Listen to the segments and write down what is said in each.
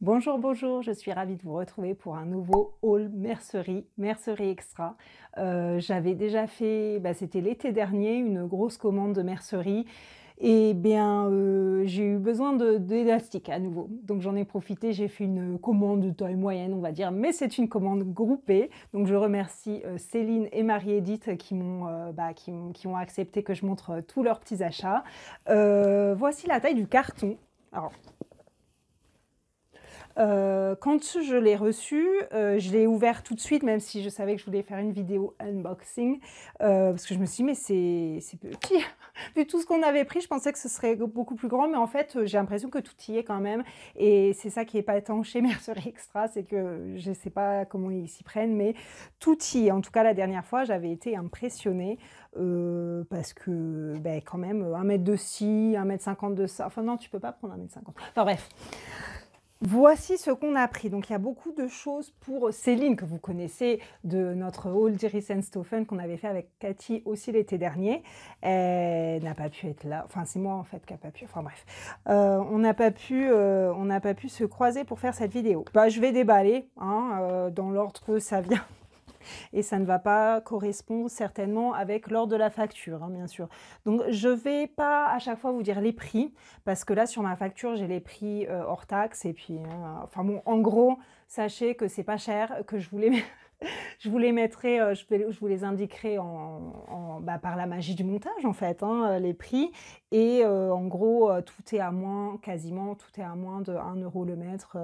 Bonjour, bonjour, je suis ravie de vous retrouver pour un nouveau haul mercerie, mercerie extra. J'avais déjà fait, c'était l'été dernier, une grosse commande de mercerie et bien j'ai eu besoin d'élastique à nouveau. Donc j'en ai profité, j'ai fait une commande de taille moyenne on va dire, mais c'est une commande groupée. Donc je remercie Céline et Marie-Édith qui ont accepté que je montre tous leurs petits achats. Voici la taille du carton. Alors, quand je l'ai reçu, je l'ai ouvert tout de suite, même si je savais que je voulais faire une vidéo unboxing, parce que je me suis dit: «Mais c'est petit». Vu tout ce qu'on avait pris, je pensais que ce serait beaucoup plus grand, mais en fait, j'ai l'impression que tout y est quand même et c'est ça qui est épatant chez Mercerie Extra, c'est que je ne sais pas comment ils s'y prennent, mais tout y est. En tout cas, la dernière fois, j'avais été impressionnée, parce que, quand même, 1 mètre de ci, 1,50 m de ça. Enfin non, tu peux pas prendre 1,50 m. Enfin bref. Voici ce qu'on a pris. Donc il y a beaucoup de choses pour Céline, que vous connaissez de notre haul d'Iris Stoffen qu'on avait fait avec Cathy aussi l'été dernier. Elle n'a pas pu être là. Enfin, c'est moi en fait qui n'a pas pu. Enfin bref. On n'a pas pu se croiser pour faire cette vidéo. Je vais déballer hein, dans l'ordre que ça vient. Et ça ne va pas correspondre certainement avec l'ordre de la facture, hein, bien sûr. Donc je ne vais pas à chaque fois vous dire les prix, parce que là sur ma facture j'ai les prix hors taxe, et puis, enfin bon, en gros, sachez que c'est pas cher, que je vous les, je vous les mettrai, je vous les indiquerai par la magie du montage en fait, hein, les prix. Et en gros, tout est à moins, quasiment tout est à moins de 1 € le mètre.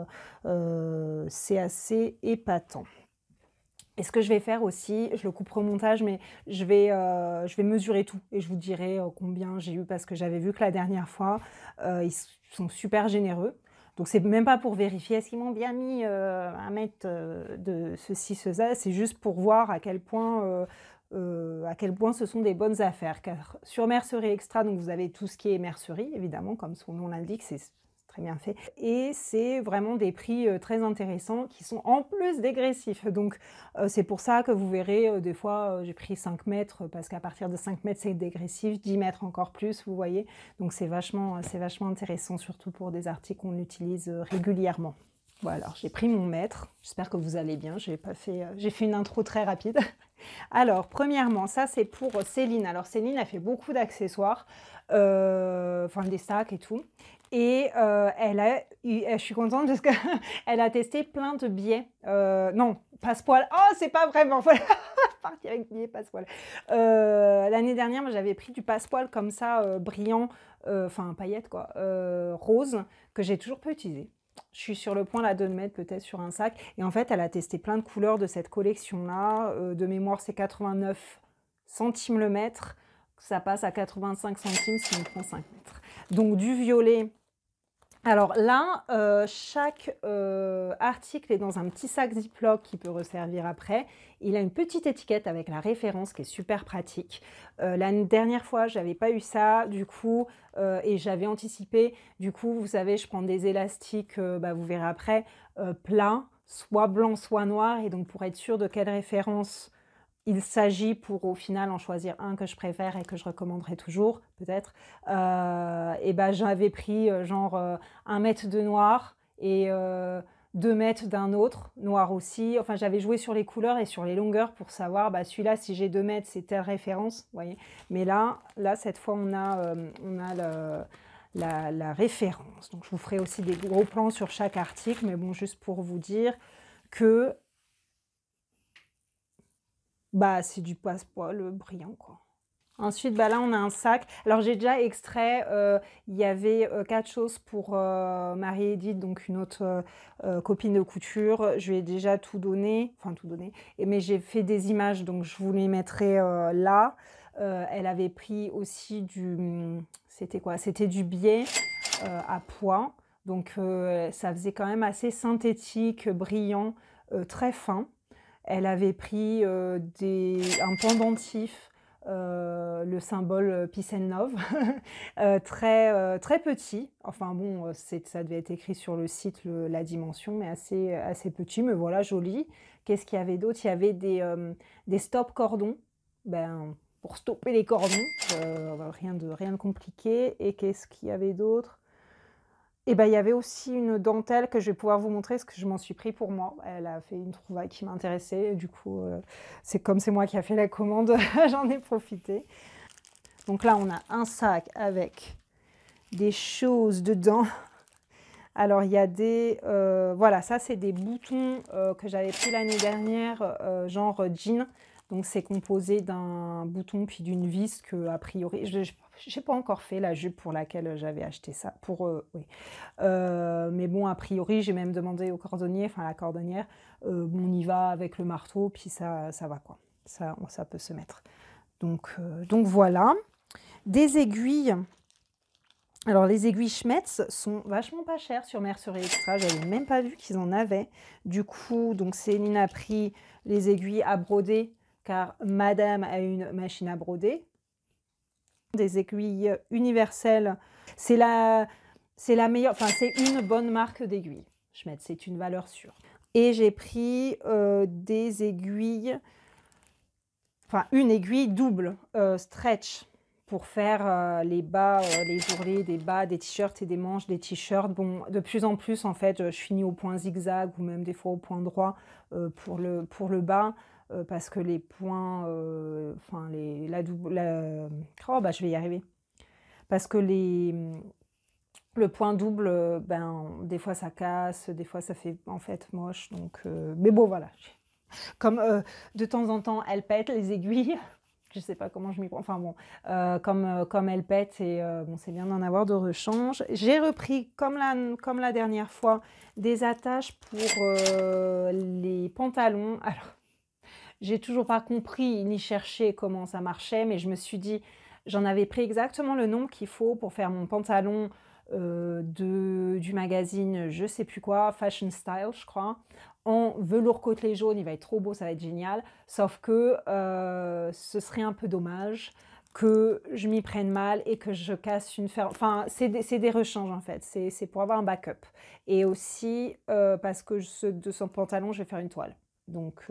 C'est assez épatant. Et ce que je vais faire aussi, je le couperai au montage, mais je vais mesurer tout et je vous dirai combien j'ai eu, parce que j'avais vu que la dernière fois, ils sont super généreux. Donc c'est même pas pour vérifier est-ce qu'ils m'ont bien mis 1 mètre de ceci, cela, c'est juste pour voir à quel point ce sont des bonnes affaires. Car sur Mercerie Extra, donc vous avez tout ce qui est mercerie, évidemment, comme son nom l'indique, c'est très bien fait. Et c'est vraiment des prix très intéressants qui sont en plus dégressifs. Donc c'est pour ça que vous verrez, des fois, j'ai pris 5 mètres, parce qu'à partir de 5 mètres, c'est dégressif, 10 mètres encore plus, vous voyez. Donc c'est vachement intéressant, surtout pour des articles qu'on utilise régulièrement. Voilà, alors j'ai pris mon mètre, j'espère que vous allez bien, j'ai fait une intro très rapide. Alors, premièrement, ça c'est pour Céline. Alors Céline a fait beaucoup d'accessoires, enfin des sacs et tout. Et je suis contente parce qu'elle a testé plein de biais. Non, passepoil. Oh, c'est pas vraiment. Voilà, parti avec biais passepoil. L'année dernière, moi, j'avais pris du passepoil comme ça, brillant, enfin paillettes quoi, rose, que j'ai toujours pas utilisé. Je suis sur le point là de le mettre peut-être sur un sac. Et en fait, elle a testé plein de couleurs de cette collection-là. De mémoire, c'est 89 centimes le mètre. Ça passe à 85 centimes si on prend 5 mètres. Donc du violet. Alors là, chaque article est dans un petit sac Ziploc qui peut resservir après. Il a une petite étiquette avec la référence qui est super pratique. La dernière fois, j'avais pas eu ça, du coup, et j'avais anticipé. Du coup, vous savez, je prends des élastiques, vous verrez après, plats, soit blanc, soit noir. Et donc, pour être sûr de quelle référence il s'agit, pour au final en choisir un que je préfère et que je recommanderais toujours, peut-être, et j'avais pris genre 1 mètre de noir et 2 mètres d'un autre, noir aussi. Enfin, j'avais joué sur les couleurs et sur les longueurs pour savoir, celui-là, si j'ai 2 mètres, c'est telle référence, vous voyez. Mais là, cette fois, on a la référence. Donc, je vous ferai aussi des gros plans sur chaque article, mais bon, juste pour vous dire que c'est du passepoil brillant, quoi. Ensuite, là, on a un sac. Alors, j'ai déjà extrait, il y avait 4 choses pour Marie-Édith, donc une autre copine de couture. Je lui ai déjà tout donné, enfin tout donné, mais j'ai fait des images, donc je vous les mettrai là. Elle avait pris aussi c'était quoi? C'était du biais à pois. Donc, ça faisait quand même assez synthétique, brillant, très fin. Elle avait pris un pendentif, le symbole Peace and Love, très petit. Enfin bon, ça devait être écrit sur le site, la dimension, mais assez petit, mais voilà, joli. Qu'est-ce qu'il y avait d'autre? Il y avait des stop cordons, pour stopper les cordons, rien de compliqué. Et qu'est-ce qu'il y avait d'autre? Et ben, il y avait aussi une dentelle que je vais pouvoir vous montrer, parce que je m'en suis pris pour moi. Elle a fait une trouvaille qui m'intéressait, du coup, c'est comme c'est moi qui a fait la commande, j'en ai profité. Donc là, on a un sac avec des choses dedans. Alors, il y a des... voilà, ça, c'est des boutons que j'avais pris l'année dernière, genre jean. Donc, c'est composé d'un bouton puis d'une vis que, a priori... Je n'ai pas encore fait la jupe pour laquelle j'avais acheté ça. Oui. Mais bon, a priori, j'ai même demandé au cordonnier, enfin la cordonnière, bon, on y va avec le marteau, puis ça va, quoi. Ça peut se mettre. Donc voilà. Des aiguilles... Alors, les aiguilles Schmetz sont vachement pas chères sur Mercerie Extra. Je n'avais même pas vu qu'ils en avaient. Du coup, donc Céline a pris les aiguilles à broder, car madame a une machine à broder. Des aiguilles universelles. C'est la meilleure, enfin, c'est une bonne marque d'aiguilles. Schmetz, c'est une valeur sûre. Et j'ai pris des aiguilles, enfin, une aiguille double, stretch, pour faire les bas, les ourlets des bas, des t-shirts et des manches des t-shirts. Bon, de plus en plus, en fait, je finis au point zigzag ou même des fois au point droit pour le bas, parce que les points, enfin, oh, bah, je vais y arriver. Parce que le point double, ben, des fois ça casse, des fois ça fait en fait moche. Donc, mais bon, voilà. Comme de temps en temps, elles pètent les aiguilles. Je sais pas comment je m'y prends. Enfin bon, comme elles pètent, et bon, c'est bien d'en avoir de rechange. J'ai repris, comme la dernière fois, des attaches pour les pantalons. Alors, j'ai toujours pas compris ni cherché comment ça marchait, mais je me suis dit, j'en avais pris exactement le nombre qu'il faut pour faire mon pantalon du magazine, je sais plus quoi, Fashion Style, je crois, en velours côtelé jaune. Il va être trop beau, ça va être génial. Sauf que ce serait un peu dommage que je m'y prenne mal et que je casse une fer... Enfin, c'est des rechanges en fait, c'est pour avoir un backup. Et aussi parce que de son pantalon, je vais faire une toile. Donc,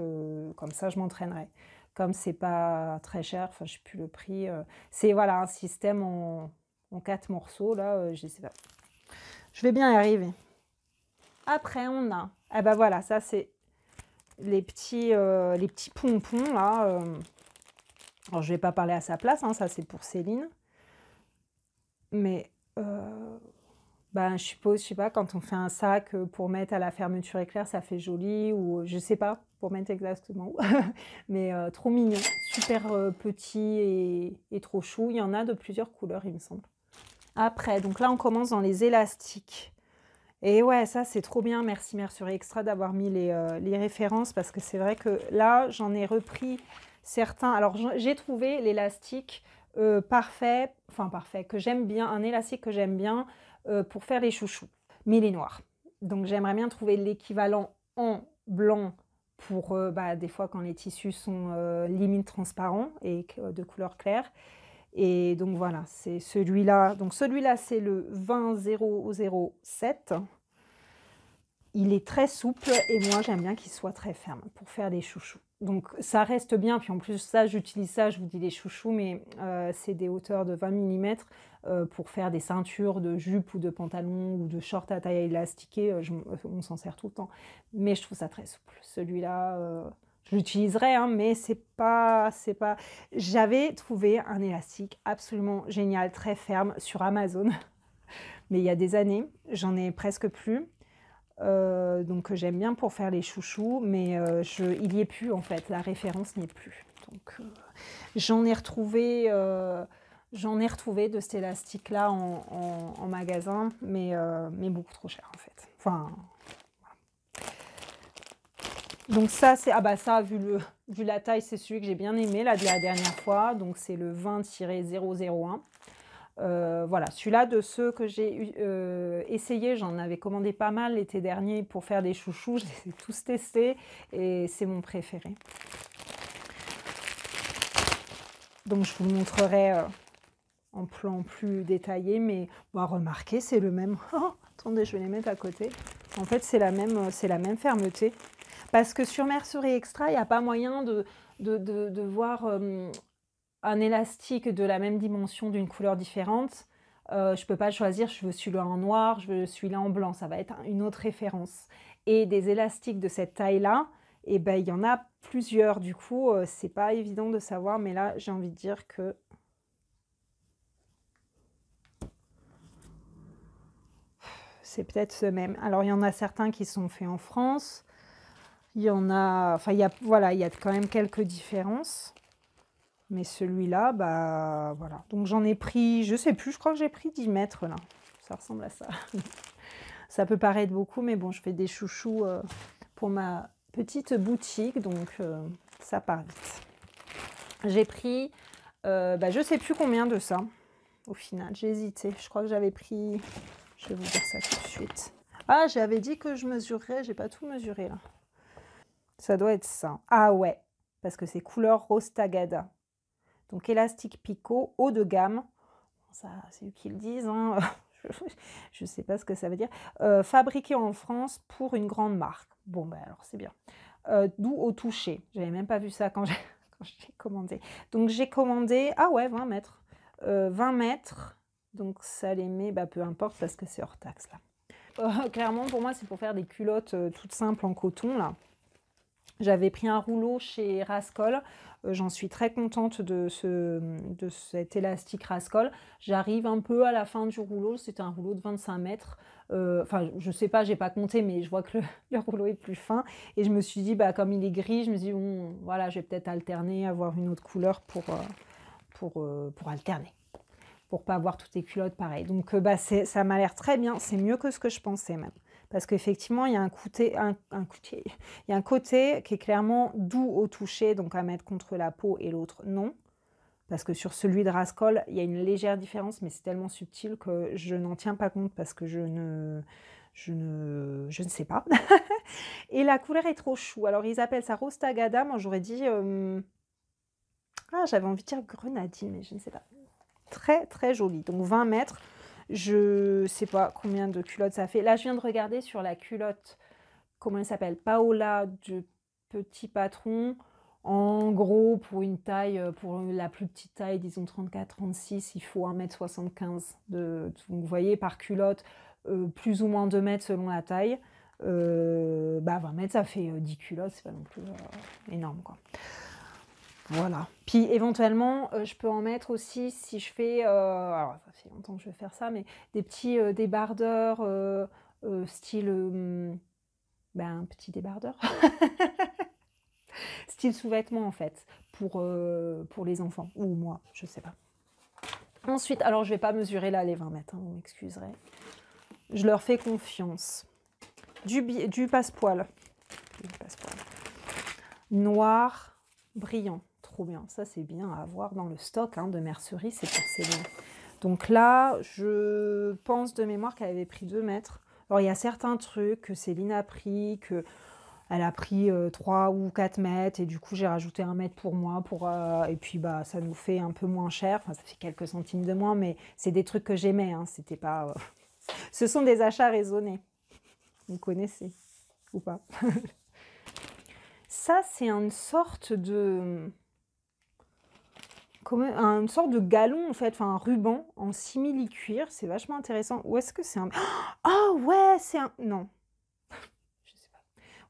comme ça, je m'entraînerai. Comme c'est pas très cher, enfin, je sais plus le prix. C'est voilà, un système en 4 morceaux, là, je sais pas. Je vais bien y arriver. Après, on a... Ah bah voilà, ça, c'est les petits pompons, là. Alors, je vais pas parler à sa place, hein, ça, c'est pour Céline. Mais... ben, je suppose, je sais pas, quand on fait un sac pour mettre à la fermeture éclair, ça fait joli, ou je sais pas pour mettre exactement où. Mais trop mignon, super petit et trop chou. Il y en a de plusieurs couleurs, il me semble. Après, donc là, on commence dans les élastiques. Et ouais, ça, c'est trop bien. Merci Mercerie Extra d'avoir mis les références, parce que c'est vrai que là, j'en ai repris certains. Alors, j'ai trouvé l'élastique parfait, que j'aime bien, un élastique que j'aime bien pour faire les chouchous, mais il est noir. Donc, j'aimerais bien trouver l'équivalent en blanc pour bah, des fois quand les tissus sont limite transparents et de couleur claire. Et donc voilà, c'est celui-là. Donc celui-là, c'est le 20007. Il est très souple et moi, j'aime bien qu'il soit très ferme pour faire des chouchous. Donc ça reste bien. Puis en plus, ça, j'utilise ça, je vous dis des chouchous, mais c'est des hauteurs de 20 mm pour faire des ceintures de jupes ou de pantalons ou de shorts à taille élastiquée. On s'en sert tout le temps. Mais je trouve ça très souple. Celui-là... je l'utiliserai, hein, mais c'est pas... J'avais trouvé un élastique absolument génial, très ferme sur Amazon. Mais il y a des années, j'en ai presque plus. Donc j'aime bien pour faire les chouchous, mais il n'y est plus en fait, la référence n'y est plus. Donc j'en ai retrouvé de cet élastique-là en magasin, mais beaucoup trop cher en fait. Enfin... Donc ça, c'est... Ah bah ça, vu la taille, c'est celui que j'ai bien aimé, là, de la dernière fois. Donc c'est le 20-001. Voilà, celui-là, de ceux que j'ai essayé, j'en avais commandé pas mal l'été dernier pour faire des chouchous. Je les ai tous testés et c'est mon préféré. Donc je vous le montrerai en plan plus détaillé, mais bah, remarquez, c'est le même. Oh, attendez, je vais les mettre à côté. En fait, c'est la même fermeté. Parce que sur Mercerie Extra, il n'y a pas moyen de voir un élastique de la même dimension d'une couleur différente Je peux pas choisir, je veux celui-là en noir, je veux celui-là en blanc, ça va être une autre référence. Et des élastiques de cette taille-là, et ben, il y en a plusieurs, du coup, c'est pas évident de savoir, mais là, j'ai envie de dire que c'est peut-être ce même. Alors, il y en a certains qui sont faits en France, il y en a, enfin, voilà, il y a quand même quelques différences. Mais celui-là, bah voilà. Donc j'en ai pris, je sais plus, je crois que j'ai pris 10 mètres là. Ça ressemble à ça. Ça peut paraître beaucoup, mais bon, je fais des chouchous pour ma petite boutique, donc ça part vite. J'ai pris, je sais plus combien de ça, au final. J'ai hésité. Je crois que j'avais pris, je vais vous dire ça tout de suite. Ah, j'avais dit que je mesurerais, j'ai pas tout mesuré là. Ça doit être ça. Ah ouais, parce que c'est couleur Rose Tagada. Donc élastique picot, haut de gamme. Ça, c'est eux qui le disent. Hein. Je ne sais pas ce que ça veut dire. Fabriqué en France pour une grande marque. Bon, ben alors c'est bien. Doux au toucher. Je n'avais même pas vu ça quand j'ai commandé. Donc j'ai commandé, ah ouais, 20 mètres. 20 mètres. Donc ça les met, bah, peu importe parce que c'est hors taxe là. Clairement, pour moi, c'est pour faire des culottes toutes simples en coton là. J'avais pris un rouleau chez Rascol. J'en suis très contente de cet élastique Rascol. J'arrive un peu à la fin du rouleau. C'était un rouleau de 25 mètres. Enfin, je sais pas, j'ai pas compté, mais je vois que le rouleau est plus fin. Et je me suis dit, bah, comme il est gris, je me suis dit, bon, voilà, je vais peut-être alterner, avoir une autre couleur pour alterner. Pour pas avoir toutes les culottes pareilles. Donc, ça m'a l'air très bien. C'est mieux que ce que je pensais même. Parce qu'effectivement, il y a il y a un côté qui est clairement doux au toucher, donc à mettre contre la peau, et l'autre non. Parce que sur celui de Rascol, il y a une légère différence, mais c'est tellement subtil que je n'en tiens pas compte parce que je ne sais pas. Et la couleur est trop chou. Alors, ils appellent ça Rose Tagada. Moi, j'aurais dit... j'avais envie de dire grenadine, mais je ne sais pas. Très, très joli. Donc, 20 mètres. Je sais pas combien de culottes ça fait. Là, je viens de regarder sur la culotte, comment elle s'appelle, Paola de Petit Patron. En gros, pour une taille, pour la plus petite taille, disons 34-36, il faut 1,75 m. Donc, vous voyez, par culotte, plus ou moins 2 mètres selon la taille. 20 mètres, ça fait 10 culottes, c'est pas non plus énorme, quoi. Voilà. Puis éventuellement, je peux en mettre aussi si je fais, alors ça fait longtemps que je vais faire ça, mais des petits débardeurs style, petit débardeur, style sous-vêtement en fait, pour les enfants, ou moi, je sais pas. Ensuite, alors je vais pas mesurer là les 20 mètres, hein, vous m'excuserez. Je leur fais confiance. Du passepoil. Noir, brillant. Trop bien, ça c'est bien à avoir dans le stock de mercerie, c'est forcément. Donc là, je pense de mémoire qu'elle avait pris 2 mètres. Alors il y a certains trucs que Céline a pris, qu'elle a pris 3 ou 4 mètres, et du coup j'ai rajouté 1 mètre pour moi, et puis ça nous fait un peu moins cher, enfin ça fait quelques centimes de moins, mais c'est des trucs que j'aimais, c'était pas... Ce sont des achats raisonnés, vous connaissez, ou pas? Ça c'est une sorte de... une sorte de galon en fait, enfin un ruban en simili-cuir, c'est vachement intéressant. Ou est-ce que c'est un... Ah ouais, c'est un... Non. Je sais pas.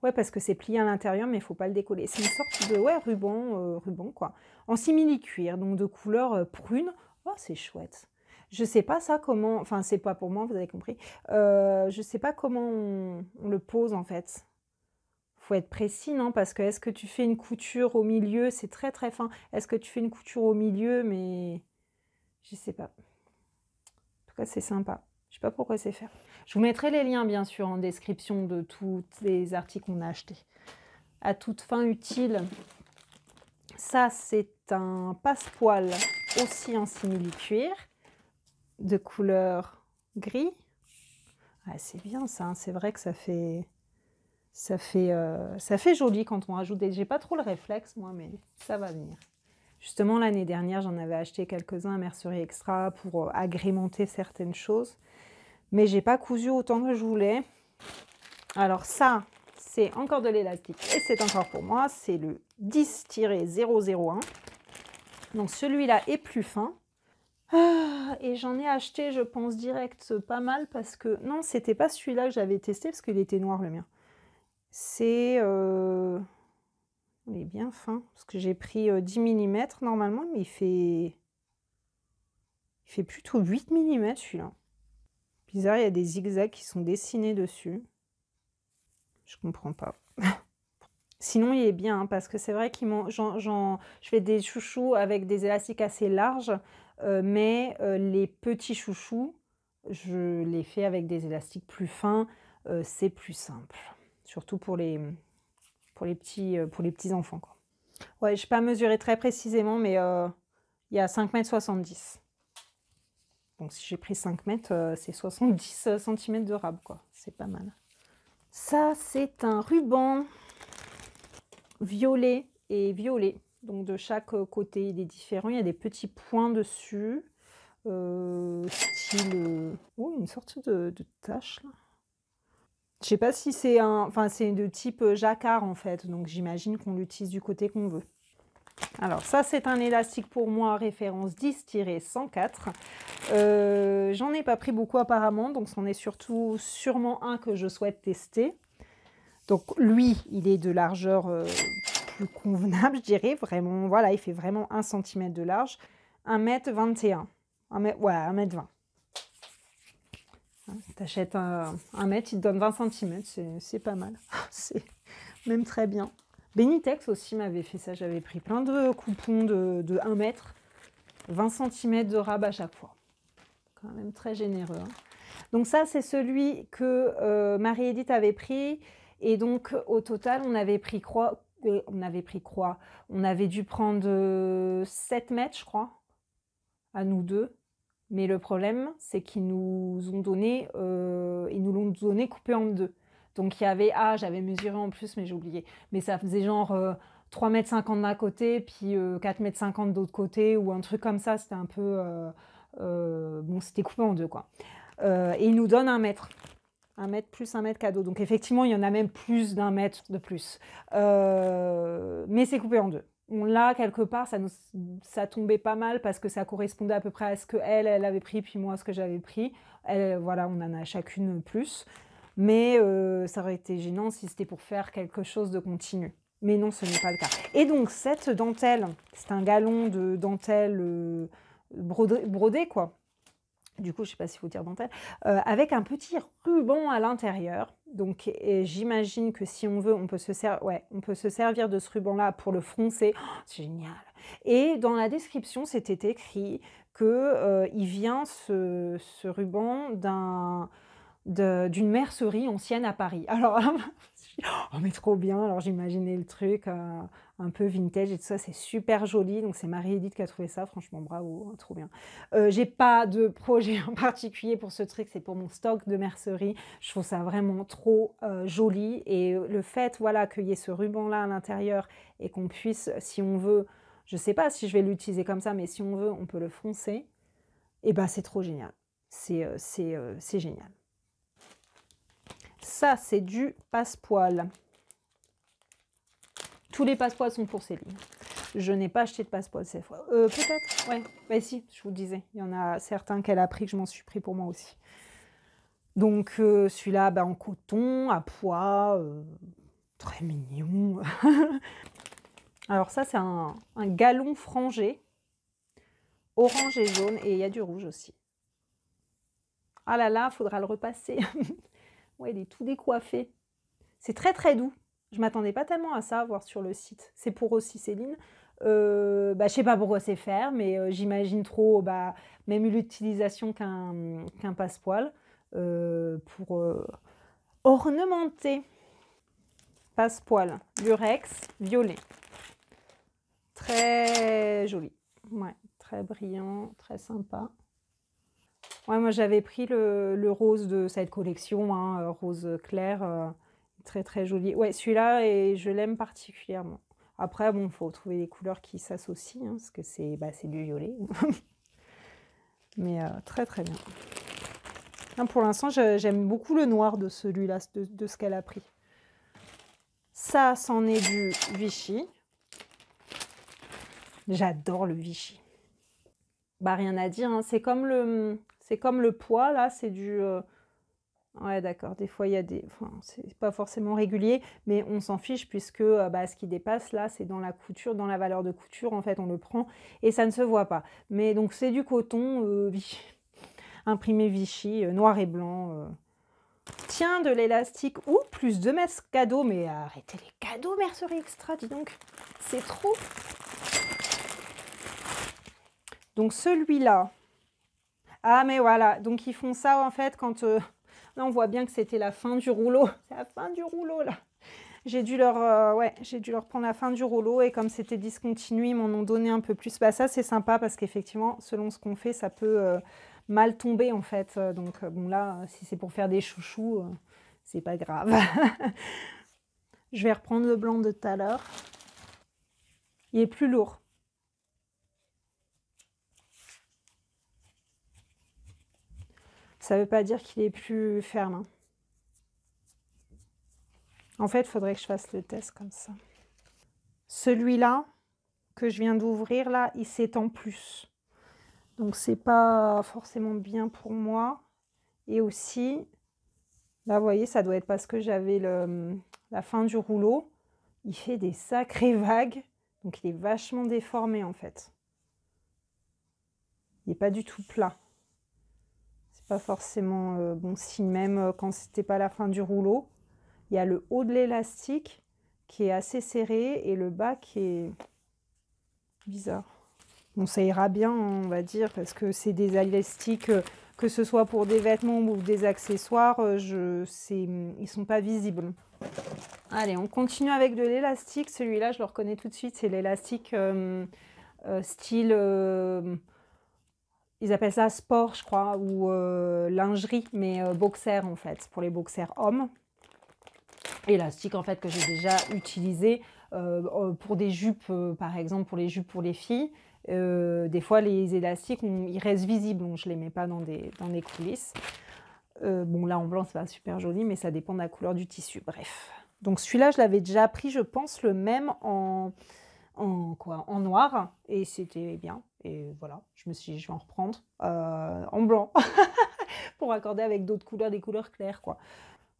Ouais, parce que c'est plié à l'intérieur, mais il faut pas le décoller. C'est une sorte de ruban quoi. En simili-cuir, donc de couleur prune. Oh, c'est chouette. Je sais pas ça comment... Enfin, c'est pas pour moi, vous avez compris. Je sais pas comment on le pose en fait. Faut être précis, non? Parce que est-ce que tu fais une couture au milieu? C'est très très fin. Est-ce que tu fais une couture au milieu? Mais je sais pas. En tout cas, c'est sympa. Je sais pas pourquoi c'est fait. Je vous mettrai les liens, bien sûr, en description de tous les articles qu'on a achetés. À toute fin utile. Ça, c'est un passepoil aussi en simili-cuir, de couleur gris. Ah, c'est bien ça, c'est vrai que ça fait joli quand on rajoute des... J'ai pas trop le réflexe, moi, mais ça va venir. Justement, l'année dernière, j'en avais acheté quelques-uns à Mercerie Extra pour agrémenter certaines choses. Mais j'ai pas cousu autant que je voulais. Alors ça, c'est encore de l'élastique. Et c'est encore pour moi, c'est le 10-001. Donc celui-là est plus fin. Ah, et j'en ai acheté, je pense, direct pas mal parce que... Non, c'était pas celui-là que j'avais testé parce qu'il était noir le mien. C'est... Il est bien fin parce que j'ai pris 10 mm normalement, mais il fait plutôt 8 mm celui-là. Bizarre, il y a des zigzags qui sont dessinés dessus. Je comprends pas. Sinon, il est bien, hein, parce que c'est vrai que je fais des chouchous avec des élastiques assez larges, mais les petits chouchous, je les fais avec des élastiques plus fins, c'est plus simple. Surtout pour les petits enfants, quoi. Ouais, je ne sais pas mesurer très précisément, mais il y a 5,70 m. Donc si j'ai pris 5 mètres, c'est 70 cm de rab, quoi. C'est pas mal. Ça, c'est un ruban violet et violet. Donc de chaque côté, il est différent. Il y a des petits points dessus. Style... Oh, une sorte de tache, là. Je sais pas si c'est un... Enfin, c'est de type jacquard, en fait. Donc j'imagine qu'on l'utilise du côté qu'on veut. Alors ça, c'est un élastique pour moi, référence 10-104. J'en ai pas pris beaucoup apparemment, donc c'en est sûrement un que je souhaite tester. Donc lui, il est de largeur plus convenable, je dirais. Vraiment, voilà, il fait vraiment 1 cm de large. 1,21 m. Ouais, 1,20 m. T'achètes 1 mètre, il te donne 20 cm, c'est pas mal. C'est même très bien. Benitex aussi m'avait fait ça, j'avais pris plein de coupons de 1 mètre, 20 cm de rab à chaque fois. Quand même très généreux, hein. Donc ça, c'est celui que Marie-Édith avait pris. Et donc, au total, on avait pris quoi? On avait dû prendre 7 mètres, je crois, à nous deux. Mais le problème, c'est qu'ils nous l'ont donné coupé en deux. Donc il y avait, j'avais mesuré en plus, mais j'ai oublié. Mais ça faisait genre 3,50 m d'un côté, puis 4,50 m de l'autre côté, ou un truc comme ça. C'était un peu... bon, c'était coupé en deux, quoi. Et ils nous donnent 1 mètre. 1 mètre plus 1 mètre cadeau. Donc effectivement, il y en a même plus d'1 mètre de plus. Mais c'est coupé en deux. On l'a quelque part, ça tombait pas mal parce que ça correspondait à peu près à ce qu'elle avait pris, puis moi à ce que j'avais pris. Voilà, on en a chacune plus. Mais ça aurait été gênant si c'était pour faire quelque chose de continu. Mais non, ce n'est pas le cas. Et donc, cette dentelle, c'est un galon de dentelle brodé, quoi. Du coup, je ne sais pas s'il faut dire dentelle, avec un petit ruban à l'intérieur. Donc, j'imagine que si on veut, on peut se servir de ce ruban-là pour le froncer. Oh, c'est génial. Et dans la description, c'était écrit qu'il vient, ce ruban, d'une mercerie ancienne à Paris. Alors, oh mais trop bien, alors j'imaginais le truc un peu vintage et tout ça, c'est super joli, donc c'est Marie-Édith qui a trouvé ça, franchement bravo, trop bien. J'ai pas de projet en particulier pour ce truc, c'est pour mon stock de mercerie, je trouve ça vraiment trop joli, et le fait, voilà, qu'il y ait ce ruban là à l'intérieur et qu'on puisse, si on veut, je sais pas si je vais l'utiliser comme ça, mais si on veut, on peut le froncer, et ben c'est trop génial, c'est génial. Ça, c'est du passepoil. Tous les passepoils sont pour Céline. Je n'ai pas acheté de passepoil cette fois. Peut-être, ouais. Bah si, je vous le disais. Il y en a certains qu'elle a pris, que je m'en suis pris pour moi aussi. Donc, celui-là, en coton, à pois, très mignon. Alors ça, c'est un galon frangé, orange et jaune, et il y a du rouge aussi. Ah là là, il faudra le repasser. Ouais, il est tout décoiffé. C'est très très doux. Je m'attendais pas tellement à ça à voir sur le site. C'est pour aussi Céline. Je sais pas pourquoi c'est faire, mais j'imagine trop même l'utilisation qu'un passepoil pour ornementer. Passepoil, lurex, violet. Très joli. Ouais, très brillant, très sympa. Ouais, moi j'avais pris le rose de cette collection, hein, rose clair, très très joli. Ouais, celui-là, et je l'aime particulièrement. Après, bon, il faut trouver des couleurs qui s'associent, hein, parce que c'est du violet. Mais très très bien. Hein, pour l'instant, j'aime beaucoup le noir de celui-là, de ce qu'elle a pris. Ça, c'en est du Vichy. J'adore le Vichy. Bah, rien à dire, hein. C'est comme le poids là, c'est du, ouais d'accord, des fois il y a des enfin, c'est pas forcément régulier, mais on s'en fiche puisque, bah, ce qui dépasse là, c'est dans la couture, dans la valeur de couture, en fait, on le prend et ça ne se voit pas. Mais donc c'est du coton, imprimé Vichy, noir et blanc, Tiens, de l'élastique ou plus de mètres cadeaux, mais arrêtez les cadeaux, Mercerie Extra, dis donc, c'est trop. Donc celui-là, ah mais voilà, donc ils font ça en fait quand, là on voit bien que c'était la fin du rouleau, c'est la fin du rouleau là. J'ai dû leur, ouais, j'ai dû leur prendre la fin du rouleau et comme c'était discontinu, ils m'en ont donné un peu plus. Bah ça c'est sympa parce qu'effectivement, selon ce qu'on fait, ça peut mal tomber en fait. Donc bon là, si c'est pour faire des chouchous, c'est pas grave. Je vais reprendre le blanc de tout à l'heure. Il est plus lourd. Ça ne veut pas dire qu'il est plus ferme, hein. En fait, il faudrait que je fasse le test comme ça. Celui-là, que je viens d'ouvrir, là, il s'étend plus. Donc, c'est pas forcément bien pour moi. Et aussi, là, vous voyez, ça doit être parce que j'avais la fin du rouleau. Il fait des sacrées vagues. Donc, il est vachement déformé, en fait. Il n'est pas du tout plat. C'est pas forcément bon signe, même quand c'était pas la fin du rouleau. Il y a le haut de l'élastique qui est assez serré et le bas qui est bizarre. Bon, ça ira bien, on va dire, parce que c'est des élastiques, que ce soit pour des vêtements ou des accessoires, ils sont pas visibles. Allez, on continue avec de l'élastique. Celui-là, je le reconnais tout de suite, c'est l'élastique style... ils appellent ça sport, je crois, ou lingerie, mais boxer en fait, pour les boxers hommes. Élastique en fait que j'ai déjà utilisé pour des jupes, par exemple pour les jupes pour les filles. Des fois les élastiques ils restent visibles, donc je les mets pas dans des coulisses. Bon là en blanc c'est pas super joli, mais ça dépend de la couleur du tissu. Bref, donc celui-là je l'avais déjà pris, je pense le même en noir, et c'était bien. Et voilà, je me suis dit je vais en reprendre en blanc pour accorder avec d'autres couleurs, des couleurs claires quoi.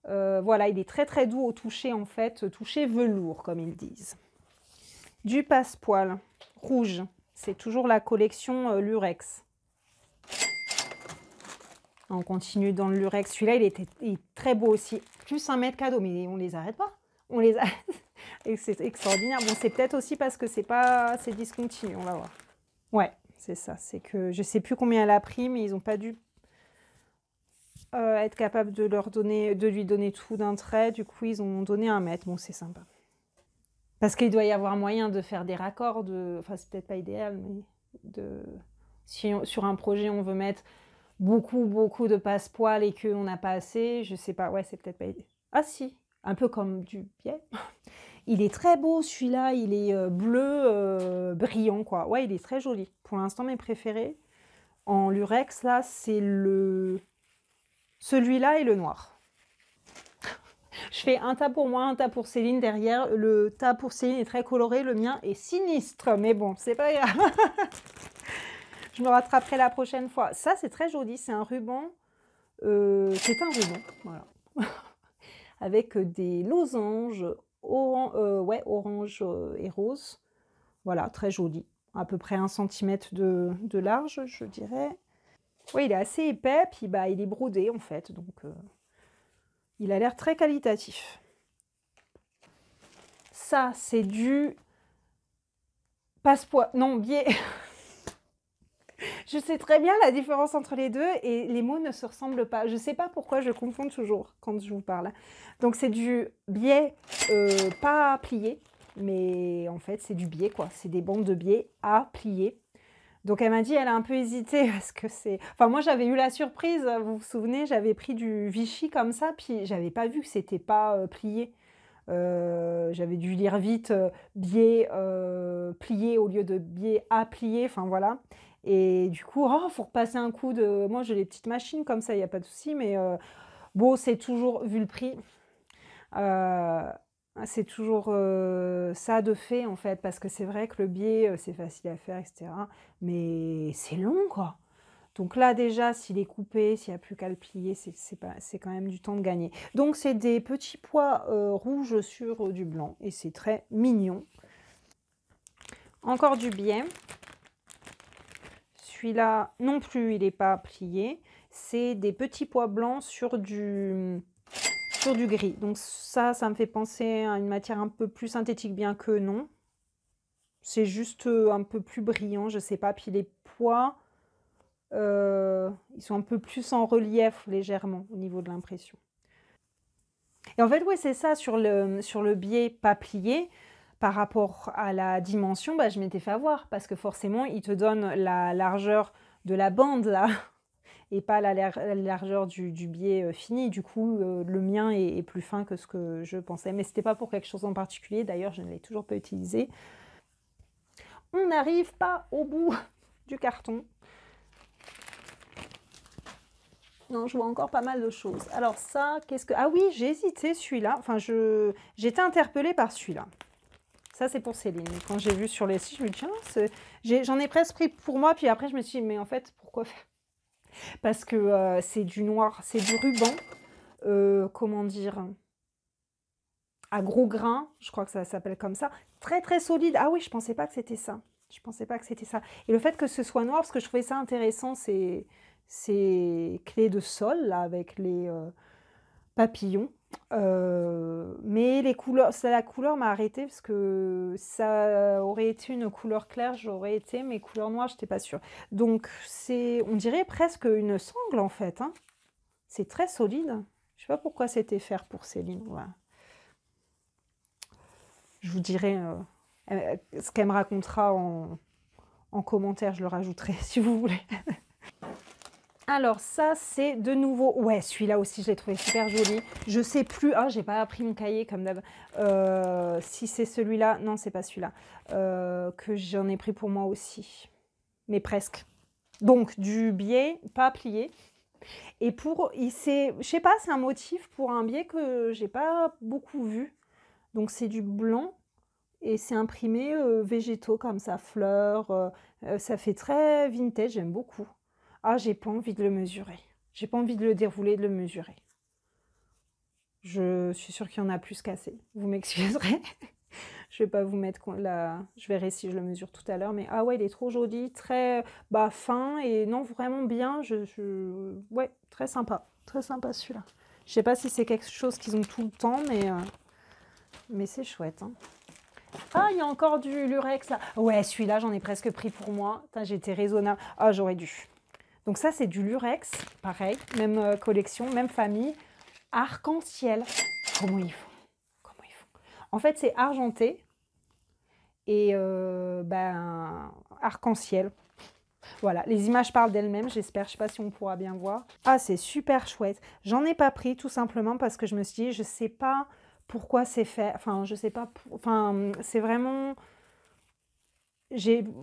Voilà, il est très très doux au toucher en fait, toucher velours comme ils disent. Du passepoil rouge, c'est toujours la collection Lurex. On continue dans le Lurex, celui-là il est très beau aussi, plus 1 mètre cadeau, mais on les arrête pas, on les arrête. Et c'est extraordinaire. Bon, c'est peut-être aussi parce que c'est discontinu, on va voir. Ouais, c'est ça, c'est que je sais plus combien elle a pris, mais ils n'ont pas dû être capable de lui donner tout d'un trait. Du coup, ils ont donné 1 mètre. Bon, c'est sympa. Parce qu'il doit y avoir moyen de faire des raccords. Enfin, c'est peut-être pas idéal, mais si sur un projet, on veut mettre beaucoup de passepoil et qu'on n'a pas assez, je sais pas. Ouais, c'est peut-être pas idéal. Ah si, un peu comme du biais. Il est très beau, celui-là. Il est bleu, brillant, quoi. Ouais, il est très joli. Pour l'instant, mes préférés. En lurex, là, c'est celui-là et le noir. Je fais un tas pour moi, un tas pour Céline derrière. Le tas pour Céline est très coloré, le mien est sinistre. Mais bon, c'est pas grave. Je me rattraperai la prochaine fois. Ça, c'est très joli. C'est un ruban. C'est un ruban, voilà. Avec des losanges orange et rose. Voilà, très joli. À peu près 1 cm de large, je dirais. Oui, il est assez épais, puis bah, il est brodé en fait, donc il a l'air très qualitatif. Ça, c'est du passepoil, non, biais. Je sais très bien la différence entre les deux et les mots ne se ressemblent pas. Je ne sais pas pourquoi je confonds toujours quand je vous parle. Donc c'est du biais pas plié, mais en fait c'est du biais quoi. C'est des bandes de biais à plier. Donc elle m'a dit, elle a un peu hésité parce que c'est... Enfin moi j'avais eu la surprise, vous vous souvenez, j'avais pris du Vichy comme ça, puis j'avais pas vu que c'était pas plié. J'avais dû lire vite biais plié au lieu de biais à plier, enfin voilà. Et du coup, oh, faut repasser un coup de... Moi j'ai les petites machines comme ça, il n'y a pas de souci, mais bon c'est toujours, vu le prix, C'est toujours ça de fait, en fait, parce que c'est vrai que le biais, c'est facile à faire, etc. Mais c'est long, quoi. Donc là, déjà, s'il est coupé, s'il n'y a plus qu'à le plier, c'est quand même du temps de gagner. Donc, c'est des petits pois rouges sur du blanc et c'est très mignon. Encore du biais. Celui-là, non plus, il n'est pas plié. C'est des petits pois blancs sur du gris. Donc ça me fait penser à une matière un peu plus synthétique, bien que non. C'est juste un peu plus brillant, je sais pas. Puis les pois, ils sont un peu plus en relief légèrement au niveau de l'impression. Et en fait, oui, c'est ça, sur le biais pas plié, par rapport à la dimension, bah, je m'étais fait avoir, parce que forcément, il te donne la largeur de la bande, là, et pas la largeur du biais fini. Du coup, le mien est plus fin que ce que je pensais. Mais c'était pas pour quelque chose en particulier. D'ailleurs, je ne l'ai toujours pas utilisé. On n'arrive pas au bout du carton. Non, je vois encore pas mal de choses. Alors ça, qu'est-ce que... Ah oui, j'ai hésité celui-là. Enfin, j'étais interpellée par celui-là. Ça, c'est pour Céline. Quand j'ai vu sur les sites, je me dis, tiens, j'en ai presque pris pour moi. Puis après, je me suis dit, mais en fait, pourquoi faire? Parce que c'est du noir, c'est du ruban. Comment dire? À gros grains, je crois que ça s'appelle comme ça. Très, très solide. Ah oui, je pensais pas que c'était ça. Je pensais pas que c'était ça. Et le fait que ce soit noir, parce que je trouvais ça intéressant, ces clés de sol, là, avec les papillons. Mais les couleurs, la couleur m'a arrêtée parce que ça aurait été une couleur claire, j'aurais été, mais couleur noire, je n'étais pas sûre. Donc, on dirait presque une sangle en fait. Hein. C'est très solide. Je sais pas pourquoi c'était faire pour Céline. Voilà. Je vous dirai ce qu'elle me racontera en commentaire, je le rajouterai si vous voulez. Alors ça, c'est de nouveau... Ouais, celui-là aussi, je l'ai trouvé super joli. Je sais plus... Ah, j'ai pas pris mon cahier comme d'hab. Si c'est celui-là... Non, c'est pas celui-là. Que j'en ai pris pour moi aussi. Mais presque. Donc, du biais, pas plié. Et pour... Je sais pas, c'est un motif pour un biais que j'ai pas beaucoup vu. Donc, c'est du blanc. Et c'est imprimé végétaux comme ça, fleurs. Ça fait très vintage, j'aime beaucoup. Ah, j'ai pas envie de le mesurer. J'ai pas envie de le dérouler, de le mesurer. Je suis sûre qu'il y en a plus qu'assez. Vous m'excuserez. Je vais pas vous mettre là. Je verrai si je le mesure tout à l'heure. Mais ah ouais, il est trop joli, très fin et non, vraiment bien. Ouais, très sympa. Très sympa celui-là. Je sais pas si c'est quelque chose qu'ils ont tout le temps, mais c'est chouette. Hein. Ah, il y a encore du lurex là. Ouais, celui-là, j'en ai presque pris pour moi. J'étais raisonnable. Ah, j'aurais dû. Donc ça, c'est du lurex, pareil, même collection, même famille. Arc-en-ciel. Comment ils font? Comment ils font? En fait, c'est argenté et arc-en-ciel. Voilà, les images parlent d'elles-mêmes, j'espère. Je ne sais pas si on pourra bien voir. Ah, c'est super chouette. J'en ai pas pris tout simplement parce que je me suis dit, je sais pas pourquoi c'est fait. Enfin, je sais pas. Enfin, c'est vraiment...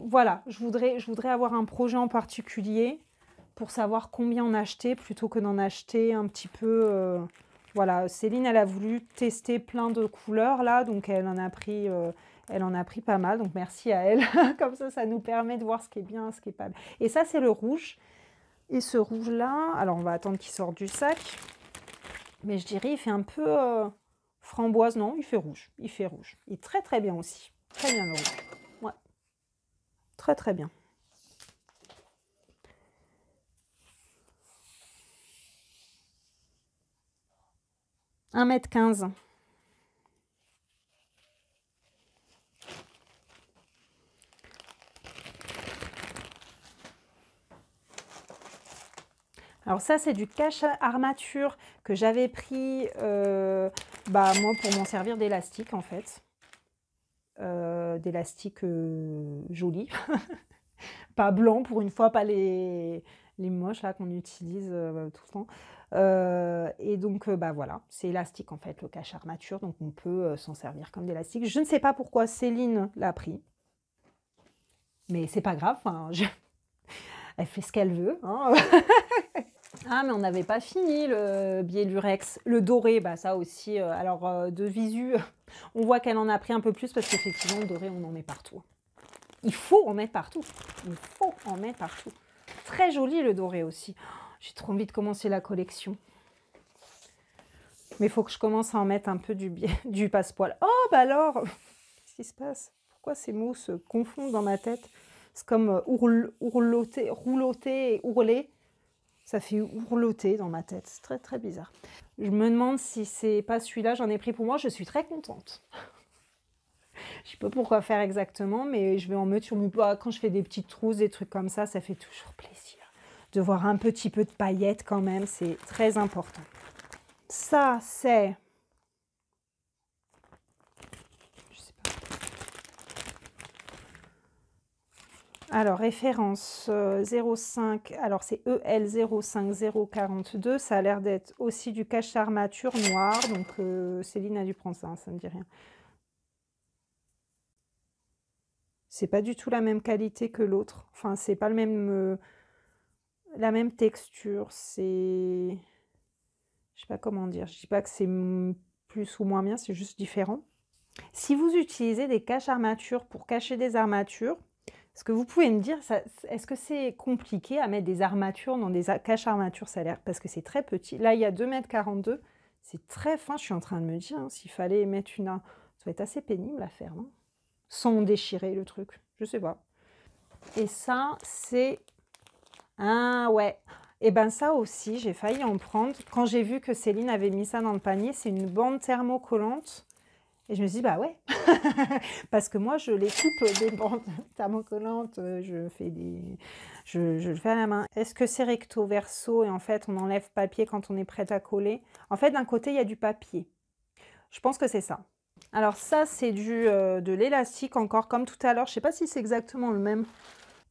Voilà, je voudrais avoir un projet en particulier pour savoir combien en acheter plutôt que d'en acheter un petit peu. Voilà, Céline, elle a voulu tester plein de couleurs là, donc elle en a pris pas mal. Donc merci à elle. Comme ça nous permet de voir ce qui est bien, ce qui est pas bien. Et ça, c'est le rouge. Et ce rouge-là, alors on va attendre qu'il sorte du sac. Mais je dirais, il fait un peu framboise. Non, il fait rouge. Il fait rouge. Il est très très bien aussi. Très bien le rouge. Ouais. Très très bien. « 1,15 m. Alors ça, c'est du cache-armature que j'avais pris moi pour m'en servir d'élastique en fait. D'élastique joli. Pas blanc pour une fois, pas les moches là qu'on utilise tout le temps. Et donc voilà, c'est élastique en fait le cache-armature, donc on peut s'en servir comme d'élastique. Je ne sais pas pourquoi Céline l'a pris, mais c'est pas grave, elle fait ce qu'elle veut. Hein. Ah, mais on n'avait pas fini le Biélurex. Le doré, bah ça aussi. Alors, de visu, on voit qu'elle en a pris un peu plus parce qu'effectivement, le doré, on en met partout. Il faut en mettre partout. Il faut en mettre partout. Très joli le doré aussi. J'ai trop envie de commencer la collection. Mais il faut que je commence à en mettre un peu du passepoil. Oh, bah alors, qu'est-ce qui se passe? Pourquoi ces mots se confondent dans ma tête? C'est comme rouloter et ourler. Ça fait ourloter dans ma tête. C'est très, très bizarre. Je me demande si c'est pas celui-là, j'en ai pris pour moi. Je suis très contente. Je sais pas pourquoi faire exactement, mais je vais en mettre sur mon doigt. Quand je fais des petites trousses, des trucs comme ça fait toujours plaisir. De voir un petit peu de paillettes quand même, c'est très important. Ça, c'est... Je sais pas. Alors, référence 05, alors c'est EL 050042, ça a l'air d'être aussi du cache armature noir, donc Céline a dû prendre ça, hein, ça ne me dit rien. C'est pas du tout la même qualité que l'autre, enfin c'est pas le même, la même texture, c'est... Je sais pas comment dire, je dis pas que c'est plus ou moins bien, c'est juste différent. Si vous utilisez des caches armatures pour cacher des armatures, est-ce que vous pouvez me dire, est-ce que c'est compliqué à mettre des armatures dans des caches armatures? Ça a l'air, parce que c'est très petit. Là, il y a 2,42 m, c'est très fin. Je suis en train de me dire, hein, s'il fallait mettre une... Ça va être assez pénible à faire, non? Sans déchirer le truc, je sais pas. Et ça, c'est... Ah ouais. Et ben ça aussi, j'ai failli en prendre. Quand j'ai vu que Céline avait mis ça dans le panier, c'est une bande thermocollante. Et je me suis dit, bah ouais, parce que moi, je les coupe des bandes thermocollantes, je le fais à la main. Est-ce que c'est recto verso et en fait, on enlève papier quand on est prêt à coller? En fait, d'un côté, il y a du papier. Je pense que c'est ça. Alors ça, c'est de l'élastique encore, comme tout à l'heure. Je ne sais pas si c'est exactement le même.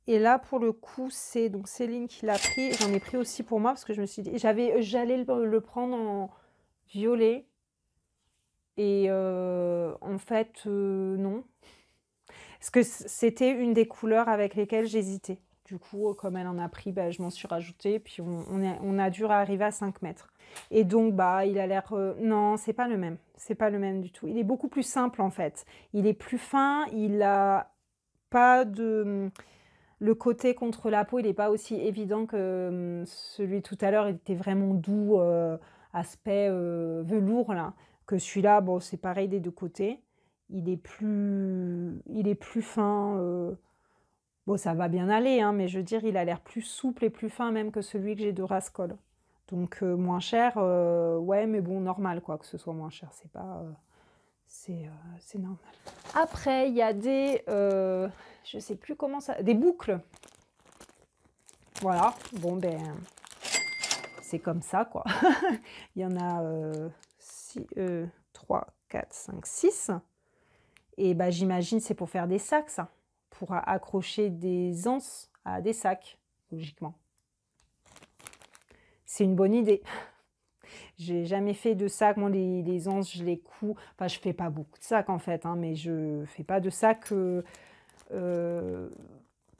Et là, pour le coup, c'est donc Céline qui l'a pris. J'en ai pris aussi pour moi parce que je me suis dit, j'allais le prendre en violet. Et en fait, non. Parce que c'était une des couleurs avec lesquelles j'hésitais. Du coup, comme elle en a pris, bah, je m'en suis rajoutée. Puis on a dû arriver à 5 mètres. Et donc, bah, il a l'air... non, c'est pas le même. C'est pas le même du tout. Il est beaucoup plus simple, en fait. Il est plus fin. Il a pas de... Le côté contre la peau, il n'est pas aussi évident que celui tout à l'heure. Il était vraiment doux, aspect velours, là. Que celui-là, bon, c'est pareil des deux côtés. Il est plus fin. Bon, ça va bien aller, hein, mais je veux dire, il a l'air plus souple et plus fin même que celui que j'ai de Rascol. Donc, moins cher, ouais, mais bon, normal, quoi, que ce soit moins cher. C'est pas... c'est normal. Après, il y a des... je sais plus comment ça... Des boucles. Voilà. Bon, ben... c'est comme ça, quoi. Il y en a 3, 4, 5, 6. Et bah, j'imagine c'est pour faire des sacs, ça. Pour accrocher des anses à des sacs, logiquement. C'est une bonne idée. J'ai jamais fait de sacs. Moi, les anses, je les couds. Enfin, je fais pas beaucoup de sacs, en fait, hein, mais je fais pas de sacs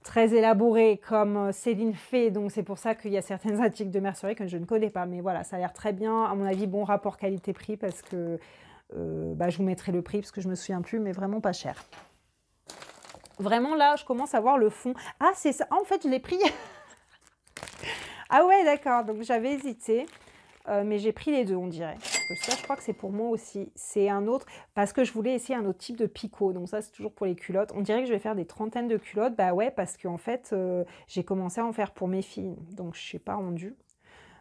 très élaborés comme Céline fait. Donc, c'est pour ça qu'il y a certains articles de mercerie que je ne connais pas. Mais voilà, ça a l'air très bien. À mon avis, bon rapport qualité-prix parce que... bah, je vous mettrai le prix parce que je me souviens plus, mais vraiment pas cher. Vraiment là, je commence à voir le fond. Ah, c'est ça. Ah, en fait, je l'ai pris. Ah ouais, d'accord. Donc j'avais hésité, mais j'ai pris les deux, on dirait. Parce que ça, je crois que c'est pour moi aussi. C'est un autre, parce que je voulais essayer un autre type de picot. Donc ça, c'est toujours pour les culottes. On dirait que je vais faire des trentaines de culottes. Bah ouais, parce qu'en fait, j'ai commencé à en faire pour mes filles. Donc je ne suis pas rendue.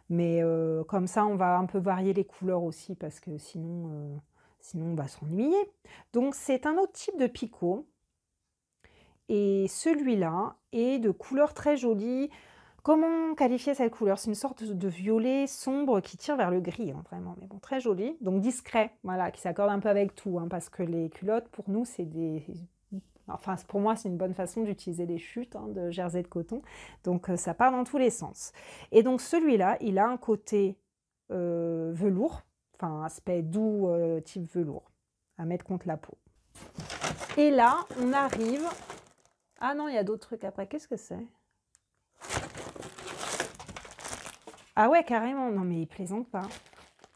Mais comme ça, on va un peu varier les couleurs aussi, parce que sinon on va s'ennuyer. Donc, c'est un autre type de picot. Et celui-là est de couleur très jolie. Comment qualifier cette couleur? C'est une sorte de violet sombre qui tire vers le gris, hein, vraiment. Mais bon, très joli. Donc, discret, voilà, qui s'accorde un peu avec tout. Hein, parce que les culottes, pour nous, c'est des... Enfin, pour moi, c'est une bonne façon d'utiliser les chutes de jersey de coton. Donc, ça part dans tous les sens. Et donc, celui-là, il a un côté velours. Enfin, aspect doux, type velours, à mettre contre la peau. Et là, on arrive... Ah non, il y a d'autres trucs après. Qu'est-ce que c'est? Ah ouais, carrément. Non, mais il plaisante pas.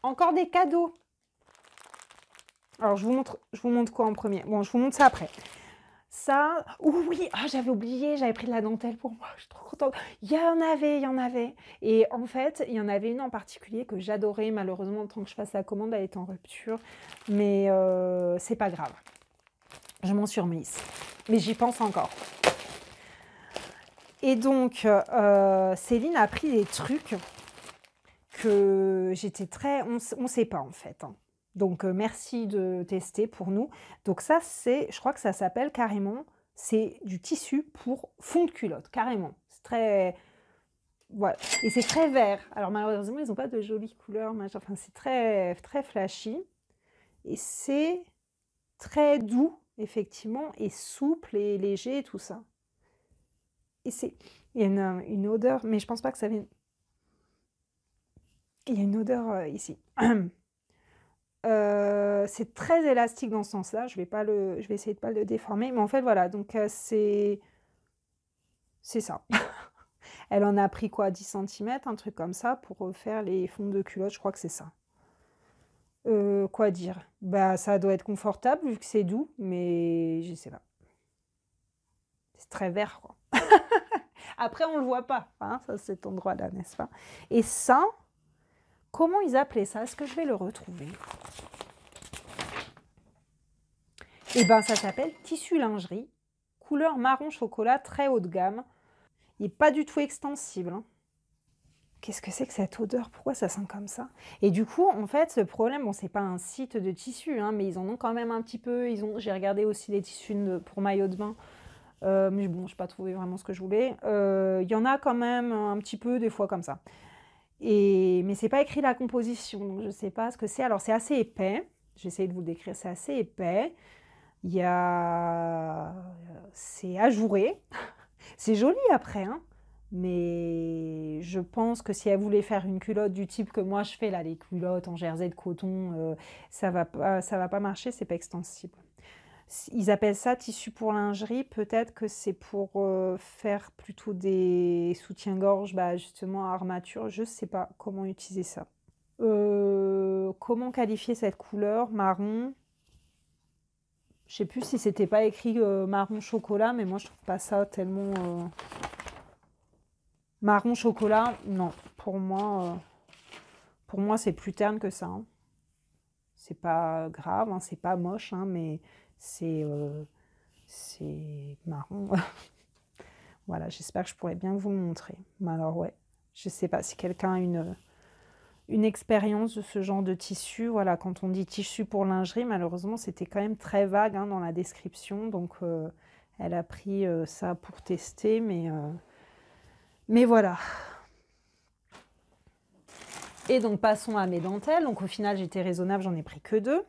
Encore des cadeaux. Alors, je vous montre quoi en premier? Bon, je vous montre ça après. Ça, oui, ah, j'avais oublié, j'avais pris de la dentelle pour moi, je suis trop contente. Il y en avait. Et en fait, il y en avait une en particulier que j'adorais. Malheureusement, le temps que je fasse la commande, elle est en rupture. Mais c'est pas grave. Je m'en suis remise. Mais j'y pense encore. Et donc, Céline a pris des trucs que j'étais très... On sait pas en fait. Hein. Donc, merci de tester pour nous. Donc ça, je crois que ça s'appelle carrément, c'est du tissu pour fond de culotte, carrément. C'est très... Voilà. Et c'est très vert. Alors malheureusement, ils n'ont pas de jolies couleurs. Enfin, c'est très, très flashy. Et c'est très doux, effectivement, et souple et léger, et tout ça. Et il y a une odeur, mais je pense pas que ça vienne... Il y a une odeur ici. C'est très élastique dans ce sens-là. Je vais essayer de pas le déformer. Mais en fait, voilà. Donc, c'est ça. Elle en a pris quoi, 10 cm, un truc comme ça, pour faire les fonds de culotte. Je crois que c'est ça. Quoi dire? Bah, ça doit être confortable vu que c'est doux, mais je sais pas. C'est très vert, quoi. Après, on le voit pas, hein, ça, cet endroit-là, n'est-ce pas? Et ça, comment ils appelaient ça? Est-ce que je vais le retrouver? Eh ben, ça s'appelle tissu lingerie, couleur marron chocolat, très haut de gamme. Il n'est pas du tout extensible. Hein. Qu'est-ce que c'est que cette odeur? Pourquoi ça sent comme ça? Et du coup, en fait, ce problème, bon, c'est pas un site de tissu, hein, mais ils en ont quand même un petit peu. J'ai regardé aussi les tissus pour maillot de bain. Mais bon, je n'ai pas trouvé vraiment ce que je voulais. Il y en a quand même un petit peu, des fois, comme ça. Mais c'est pas écrit la composition, donc je ne sais pas ce que c'est. Alors, c'est assez épais. J'essaie de vous le décrire, c'est assez épais. C'est ajouré. C'est joli après, hein. Mais je pense que si elle voulait faire une culotte du type que moi je fais, là, les culottes en jersey de coton, ça va pas marcher, c'est pas extensible. Ils appellent ça tissu pour lingerie, peut-être que c'est pour faire plutôt des soutiens-gorge, bah, justement à armature, je sais pas comment utiliser ça. Comment qualifier cette couleur marron? Je sais plus si c'était pas écrit marron chocolat, mais moi je trouve pas ça tellement... Marron chocolat, non. Pour moi c'est plus terne que ça. Hein. C'est pas grave, hein, c'est pas moche, hein, mais c'est marron. Voilà, j'espère que je pourrais bien vous le montrer. Mais alors ouais, je sais pas si quelqu'un a une expérience de ce genre de tissu. Voilà, quand on dit tissu pour lingerie, malheureusement, c'était quand même très vague hein, dans la description. Donc, elle a pris ça pour tester, mais voilà. Et donc, passons à mes dentelles. Donc, au final, j'étais raisonnable, j'en ai pris que 2.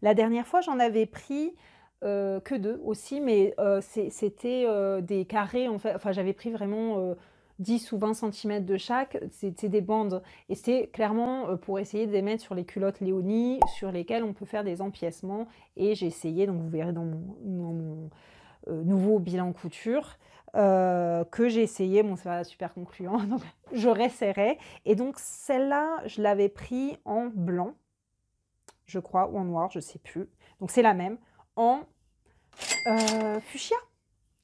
La dernière fois, j'en avais pris que 2 aussi, mais c'était des carrés, en fait. Enfin, j'avais pris vraiment 10 ou 20 cm de chaque. C'était des bandes. Et c'était clairement pour essayer de les mettre sur les culottes Léonie, sur lesquelles on peut faire des empiècements. Et j'ai essayé, donc vous verrez dans mon nouveau bilan couture, que j'ai essayé, bon c'est pas super concluant, donc je réessayerai. Et donc celle-là, je l'avais pris en blanc, je crois, ou en noir, je sais plus. Donc c'est la même, en fuchsia.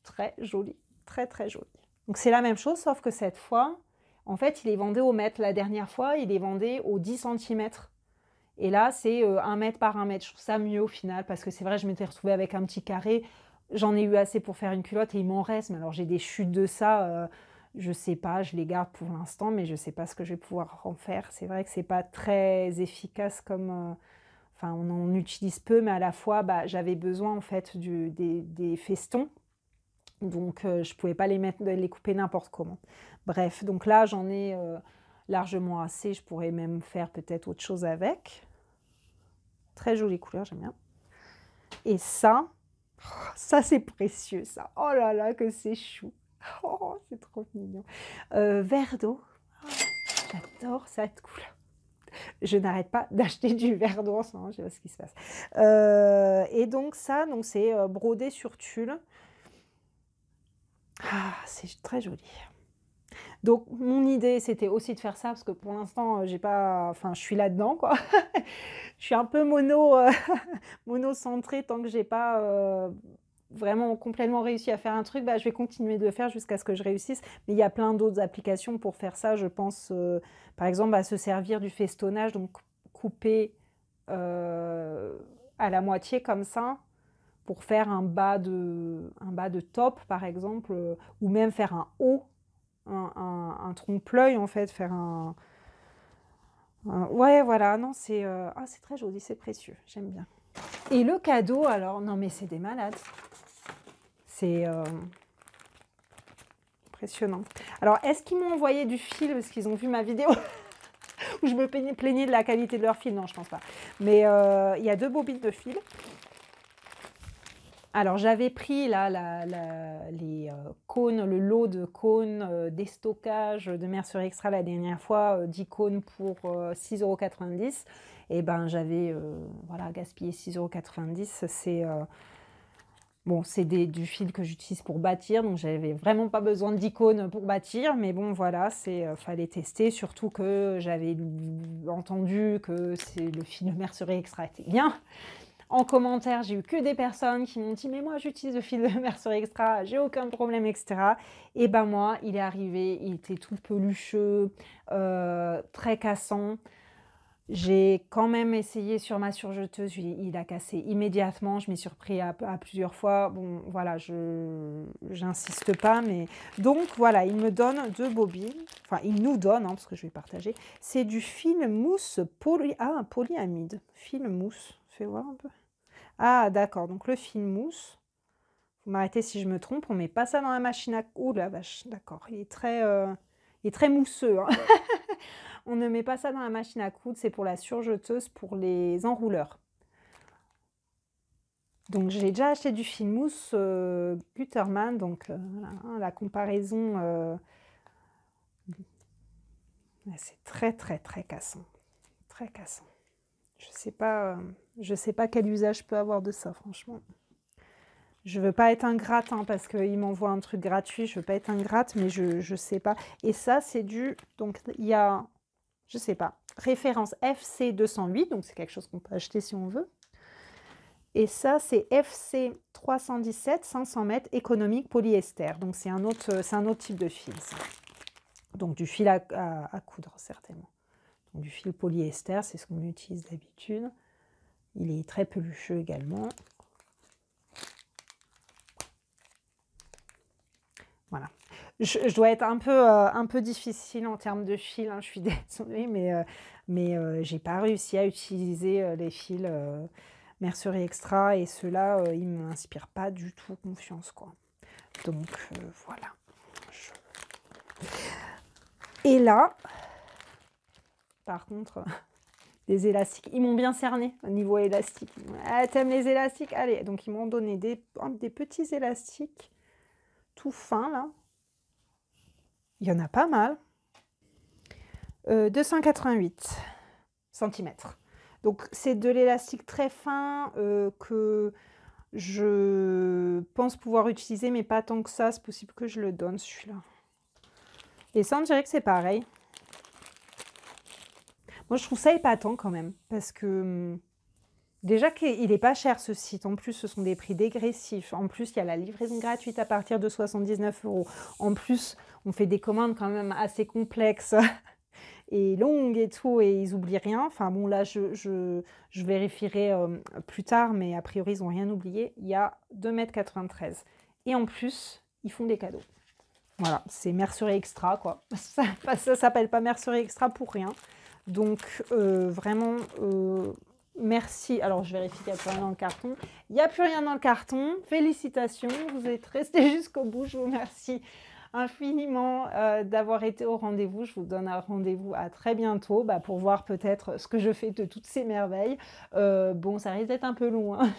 Très jolie, très très jolie. Donc c'est la même chose, sauf que cette fois, en fait, il est vendé au mètre. La dernière fois, il est vendé au 10 cm. Et là, c'est 1 mètre par 1 mètre. Je trouve ça mieux au final, parce que c'est vrai, je m'étais retrouvée avec un petit carré. J'en ai eu assez pour faire une culotte et il m'en reste. Mais alors, j'ai des chutes de ça. Je sais pas, je les garde pour l'instant, mais je sais pas ce que je vais pouvoir en faire. C'est vrai que c'est pas très efficace comme... Enfin, on en utilise peu, mais à la fois, bah, j'avais besoin en fait des festons. Donc, je pouvais pas les couper n'importe comment. Bref, donc là, j'en ai largement assez. Je pourrais même faire peut-être autre chose avec. Très jolie couleur, j'aime bien. Et ça c'est précieux, ça. Oh là là, que c'est chou. Oh, c'est trop mignon. Vert d'eau. Oh, j'adore cette couleur. Je n'arrête pas d'acheter du vert d'eau en ce moment, je sais pas ce qui se passe. Et donc ça, donc c'est brodé sur tulle. Ah, c'est très joli. Donc mon idée, c'était aussi de faire ça parce que pour l'instant, j'ai pas enfin, je suis là-dedans, quoi. Je suis un peu monocentrée tant que j'ai pas, vraiment complètement réussi à faire un truc, bah, je vais continuer de le faire jusqu'à ce que je réussisse. Mais il y a plein d'autres applications pour faire ça. Je pense, par exemple, à se servir du festonnage, donc couper, à la moitié comme ça, pour faire un bas de top, par exemple, ou même faire un haut, un trompe-l'œil, en fait, faire ouais, voilà, non, c'est ah, c'est très joli, c'est précieux, j'aime bien. Et le cadeau, alors, non, mais c'est des malades. C'est impressionnant. Alors, est-ce qu'ils m'ont envoyé du fil parce qu'ils ont vu ma vidéo où je me plaignais de la qualité de leur fil? Non, je pense pas. Mais il y a 2 bobines de fil. Alors, j'avais pris là les cônes, le lot de cônes déstockage de Mercerie Extra la dernière fois, 10 cônes pour 6,90 €. Et ben, j'avais voilà, gaspillé 6,90 €. C'est bon, c'est du fil que j'utilise pour bâtir, donc j'avais vraiment pas besoin d'icônes pour bâtir, mais bon, voilà, fallait tester, surtout que j'avais entendu que le fil Mercerie Extra était bien. En commentaire, j'ai eu que des personnes qui m'ont dit: «Mais moi, j'utilise le fil de Mercerie Extra, j'ai aucun problème» et cetera. Et ben moi, il est arrivé, il était tout pelucheux, très cassant. J'ai quand même essayé sur ma surjeteuse, il a cassé immédiatement, je m'y suis repris à plusieurs fois. Bon, voilà, j'insiste pas, mais donc voilà, il me donne 2 bobines, enfin il nous donne, hein, parce que je vais partager. C'est du fil mousse polyamide, fil mousse, fais voir un peu. Ah d'accord, donc le fil mousse, vous m'arrêtez si je me trompe, on met pas ça dans la machine à ouh la vache, d'accord, il est très mousseux, hein. On ne met pas ça dans la machine à coudre, c'est pour la surjeteuse, pour les enrouleurs. Donc j'ai déjà acheté du fil mousse Gutermann, donc voilà, hein, la comparaison, c'est très très très cassant, très cassant. Je sais pas quel usage je peux avoir de ça, franchement. Je veux pas être ingrate, hein, parce qu'il m'envoie un truc gratuit, je veux pas être ingrate, mais je sais pas. Et ça, c'est donc il y a, je sais pas, référence FC 208, donc c'est quelque chose qu'on peut acheter si on veut. Et ça, c'est FC 317, 500 mètres, économique polyester. Donc c'est un autre type de fil, ça. Donc du fil à coudre, certainement. Donc du fil polyester, c'est ce qu'on utilise d'habitude. Il est très pelucheux également. Voilà. Je dois être un peu difficile en termes de fil, hein, je suis désolée, mais j'ai pas réussi à utiliser les fils Mercerie Extra, et ceux-là, ils ne m'inspirent pas du tout confiance, quoi. Donc voilà. Et là, par contre, des élastiques, ils m'ont bien cerné au niveau élastique. Ah, t'aimes les élastiques? Allez, donc ils m'ont donné des petits élastiques tout fins, là. Il y en a pas mal. 288 cm. Donc c'est de l'élastique très fin que je pense pouvoir utiliser, mais pas tant que ça. C'est possible que je le donne, celui-là. Et ça, on dirait que c'est pareil. Moi, je trouve ça épatant quand même, parce que déjà qu'il n'est pas cher, ce site. En plus, ce sont des prix dégressifs. En plus, il y a la livraison gratuite à partir de 79 €. En plus, on fait des commandes quand même assez complexes et longues et tout, et ils oublient rien. Enfin bon, là, je vérifierai plus tard, mais a priori, ils n'ont rien oublié. Il y a 2,93 m. Et en plus, ils font des cadeaux. Voilà, c'est Mercerie Extra, quoi. Ça s'appelle pas Mercerie Extra pour rien. Donc, vraiment, merci. Alors, je vérifie qu'il n'y a plus rien dans le carton. Il n'y a plus rien dans le carton. Félicitations, vous êtes restés jusqu'au bout. Je vous remercie infiniment d'avoir été au rendez-vous. Je vous donne un rendez-vous à très bientôt pour voir peut-être ce que je fais de toutes ces merveilles. Bon, ça risque d'être un peu long, hein.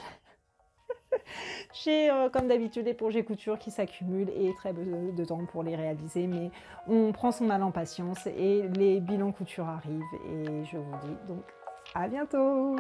J'ai, comme d'habitude, des projets couture qui s'accumulent et très peu de temps pour les réaliser, mais on prend son mal en patience et les bilans couture arrivent, et je vous dis donc à bientôt!